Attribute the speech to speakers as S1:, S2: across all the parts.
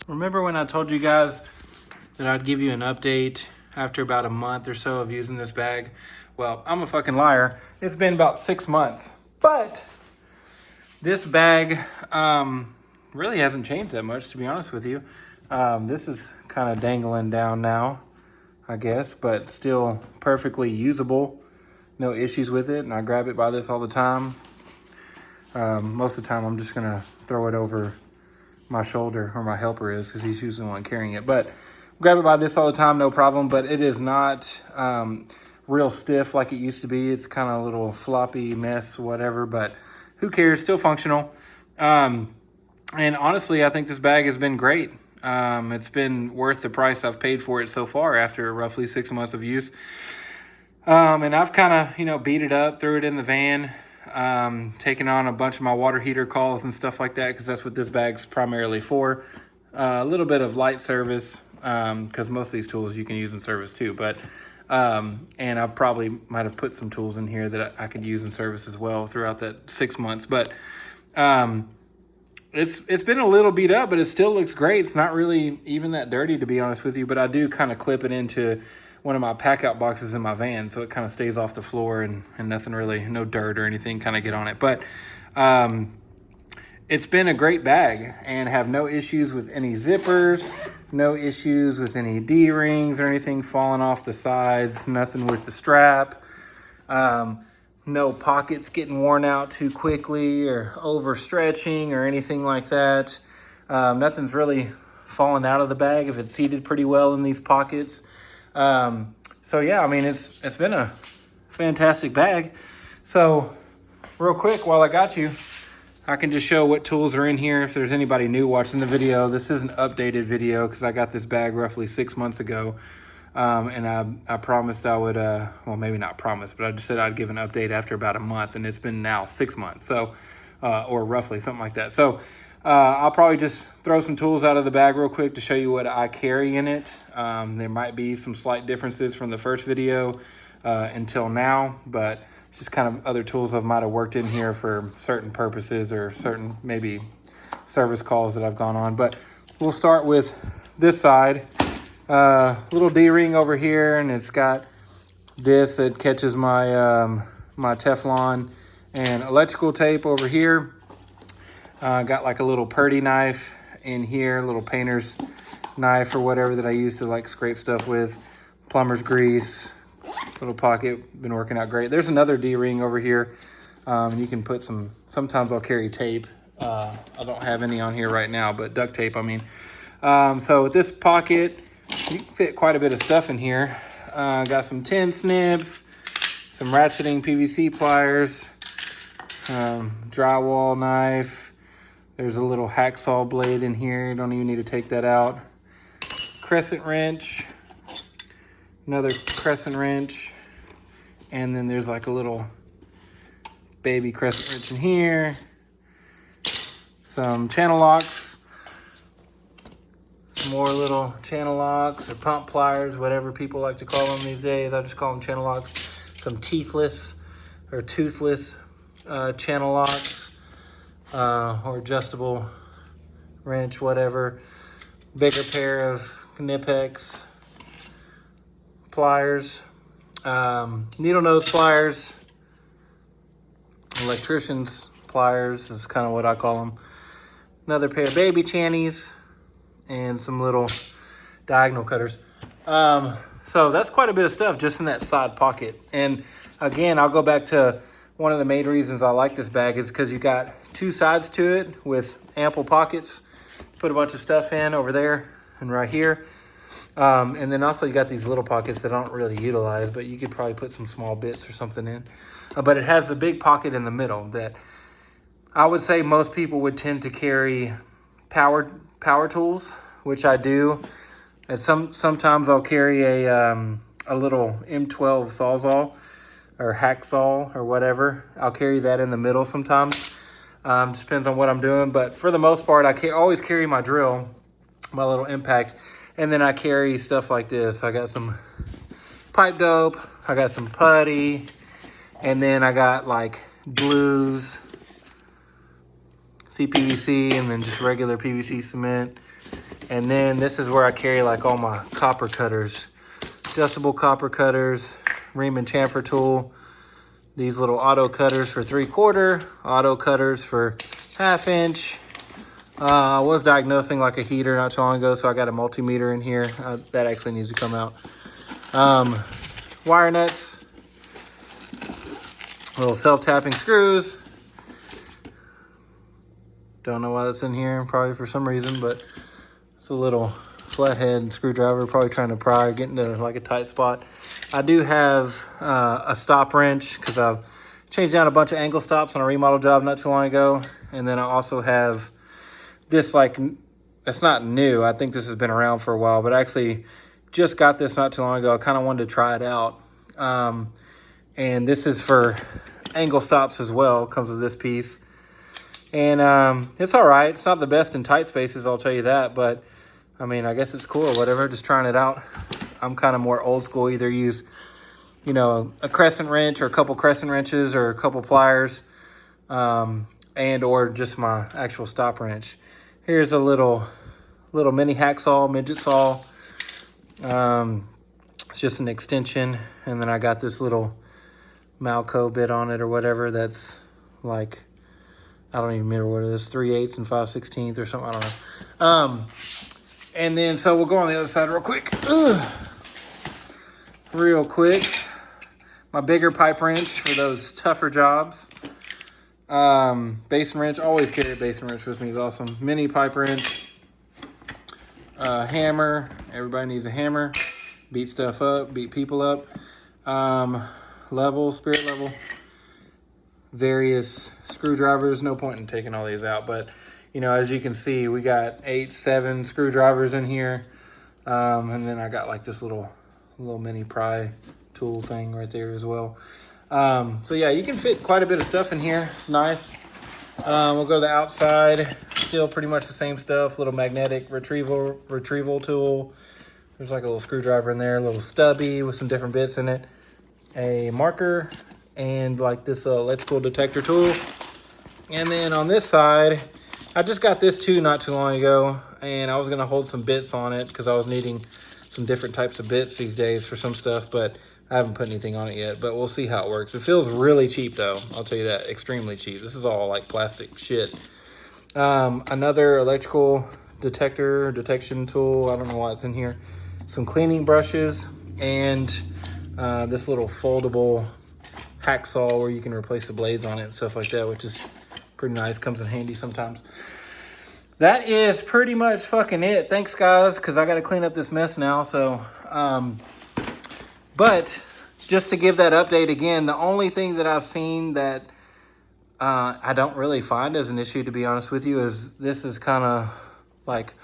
S1: Remember when I told you guys that I'd give you an update after about a month or so of using this bag? Well, I'm a fucking liar. It's been about 6 months. But this bag really hasn't changed that much, to be honest with you. This is kind of dangling down now, I guess, but still perfectly usable. No issues with it, and I grab it by this all the time. Most of the time, I'm just gonna throw it over my shoulder, or my helper is, because he's usually the one carrying it. But grab it by this all the time, no problem. But it is not real stiff like it used to be. It's kind of a little floppy mess, whatever. But who cares? Still functional. And honestly, I think this bag has been great. It's been worth the price I've paid for it so far after roughly 6 months of use. And I've kind of, beat it up, threw it in the van, taken on a bunch of my water heater calls and stuff like that, because that's what this bag's primarily for. A little bit of light service, because most of these tools you can use in service too. But and I probably might have put some tools in here that I could use in service as well throughout that 6 months. But it's been a little beat up, but it still looks great. It's not really even that dirty, to be honest with you. But I do kind of clip it into one of my pack-out boxes in my van, so it kind of stays off the floor and nothing really, no dirt or anything kind of get on it. But it's been a great bag and have no issues with any zippers, no issues with any D-rings or anything falling off the sides, nothing with the strap, no pockets getting worn out too quickly or overstretching or anything like that. Nothing's really falling out of the bag if it's seated pretty well in these pockets. So yeah, I mean, it's been a fantastic bag. So real quick, while I got you, I can just show what tools are in here. If there's anybody new watching the video, this is an updated video because I got this bag roughly 6 months ago. And I promised I would, well, maybe not promised, but I just said I'd give an update after about a month, and it's been now 6 months. So, or roughly something like that. So, I'll probably just throw some tools out of the bag real quick to show you what I carry in it. There might be some slight differences from the first video until now, but it's just kind of other tools I might have worked in here for certain purposes or certain maybe service calls that I've gone on. But we'll start with this side. Little D-ring over here, and it's got this that catches my my Teflon, and electrical tape over here. Got like a little purdy knife in here, a little painter's knife or whatever that I use to like scrape stuff with. Plumber's grease, little pocket, been working out great. There's another D-ring over here. You can put sometimes I'll carry tape. I don't have any on here right now, but duct tape, I mean. So with this pocket, you can fit quite a bit of stuff in here. Got some tin snips, some ratcheting PVC pliers, drywall knife. There's a little hacksaw blade in here. You don't even need to take that out. Crescent wrench, another crescent wrench, and then there's like a little baby crescent wrench in here. Some channel locks. More little channel locks or pump pliers, whatever people like to call them these days. I just call them channel locks. Some teethless or toothless channel locks or adjustable wrench, whatever. Bigger pair of Knipex pliers, needle nose pliers, electrician's pliers is kind of what I call them. Another pair of baby channies, and some little diagonal cutters. So that's quite a bit of stuff just in that side pocket. And again, I'll go back to one of the main reasons I like this bag is because you got two sides to it with ample pockets. Put a bunch of stuff in over there and right here. And then also you got these little pockets that I don't really utilize, but you could probably put some small bits or something in. But it has the big pocket in the middle that I would say most people would tend to carry power tools, which I do. And sometimes I'll carry a little M12 Sawzall or hacksaw or whatever. I'll carry that in the middle sometimes. Just depends on what I'm doing. But for the most part, I always carry my drill, my little impact. And then I carry stuff like this. I got some pipe dope. I got some putty. And then I got like glues, CPVC, and then just regular PVC cement. And then this is where I carry like all my copper cutters, adjustable copper cutters, ream and chamfer tool, these little auto cutters for 3/4, auto cutters for 1/2 inch. I was diagnosing like a heater not too long ago, so I got a multimeter in here. That actually needs to come out. Wire nuts, little self-tapping screws. Don't know why that's in here, probably for some reason, but it's a little flathead screwdriver, probably trying to pry, get into like a tight spot. I do have a stop wrench because I've changed out a bunch of angle stops on a remodel job not too long ago. And then I also have this, like, it's not new. I think this has been around for a while, but I actually just got this not too long ago. I kind of wanted to try it out. And this is for angle stops as well. It comes with this piece. And it's all right. It's not the best in tight spaces, I'll tell you that. But, I mean, I guess it's cool or whatever. Just trying it out. I'm kind of more old school. Either use, you know, a crescent wrench or a couple crescent wrenches or a couple pliers. And or just my actual stop wrench. Here's a little mini hacksaw, midget saw. It's just an extension. And then I got this little Malco bit on it or whatever. That's like, I don't even remember what it is, 3/8 and 5/16 or something. I don't know. And then, so we'll go on the other side real quick. Real quick. My bigger pipe wrench for those tougher jobs. Basin wrench. Always carry a basin wrench with me. Is awesome. Mini pipe wrench. Hammer. Everybody needs a hammer. Beat stuff up. Beat people up. Spirit level. Various screwdrivers. No point in taking all these out, but you know, as you can see, we got 8, 7 screwdrivers in here. And then I got like this little mini pry tool thing right there as well. So yeah, you can fit quite a bit of stuff in here. It's nice. We'll go to the outside. Still pretty much the same stuff. Little magnetic retrieval tool. There's like a little screwdriver in there, a little stubby with some different bits in it. A marker and like this electrical detector tool. And then on this side, I just got this too not too long ago, and I was gonna hold some bits on it because I was needing some different types of bits these days for some stuff, but I haven't put anything on it yet, but we'll see how it works. It feels really cheap though, I'll tell you that, extremely cheap. This is all like plastic shit. Another electrical detection tool, I don't know why it's in here. Some cleaning brushes, and this little foldable hacksaw where you can replace the blades on it and stuff like that, which is pretty nice, comes in handy sometimes. That is pretty much fucking it. Thanks guys, because I got to clean up this mess now. So but just to give that update again, the only thing that I've seen that I don't really find as an issue, to be honest with you, is this is kind of like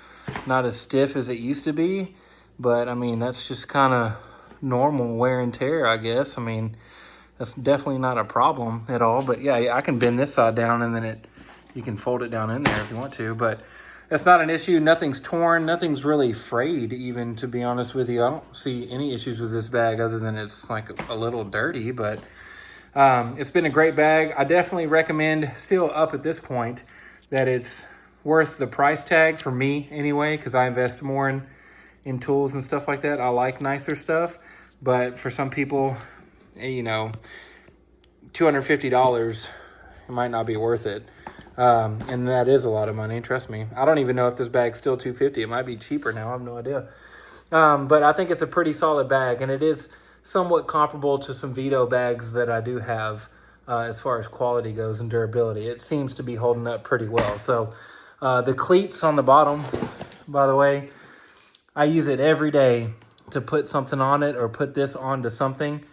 S1: not as stiff as it used to be, but I mean that's just kind of normal wear and tear, I guess. I mean, that's definitely not a problem at all. But yeah, I can bend this side down and then you can fold it down in there if you want to. But that's not an issue. Nothing's torn. Nothing's really frayed even, to be honest with you. I don't see any issues with this bag other than it's like a little dirty. But it's been a great bag. I definitely recommend, still up at this point, that it's worth the price tag for me anyway, because I invest more in tools and stuff like that. I like nicer stuff. But for some people, you know, $250, it might not be worth it. And that is a lot of money, trust me. I don't even know if this bag's still $250. It might be cheaper now, I have no idea. But I think it's a pretty solid bag, and it is somewhat comparable to some Vito bags that I do have as far as quality goes and durability. It seems to be holding up pretty well. So the cleats on the bottom, by the way, I use it every day to put something on it or put this onto something,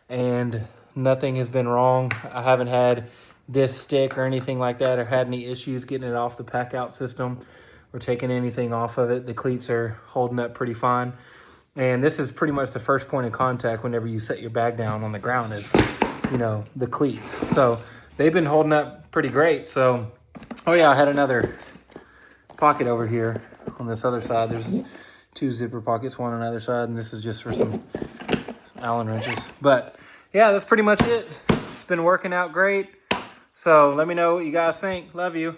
S1: and nothing has been wrong. I haven't had this stick or anything like that, or had any issues getting it off the packout system or taking anything off of it. The cleats are holding up pretty fine. And this is pretty much the first point of contact whenever you set your bag down on the ground is, you know, the cleats. So they've been holding up pretty great. So, oh yeah, I had another pocket over here on this other side. There's 2 zipper pockets, one on the other side, and this is just for some Allen wrenches. But yeah, that's pretty much it. It's been working out great. So let me know what you guys think. Love you.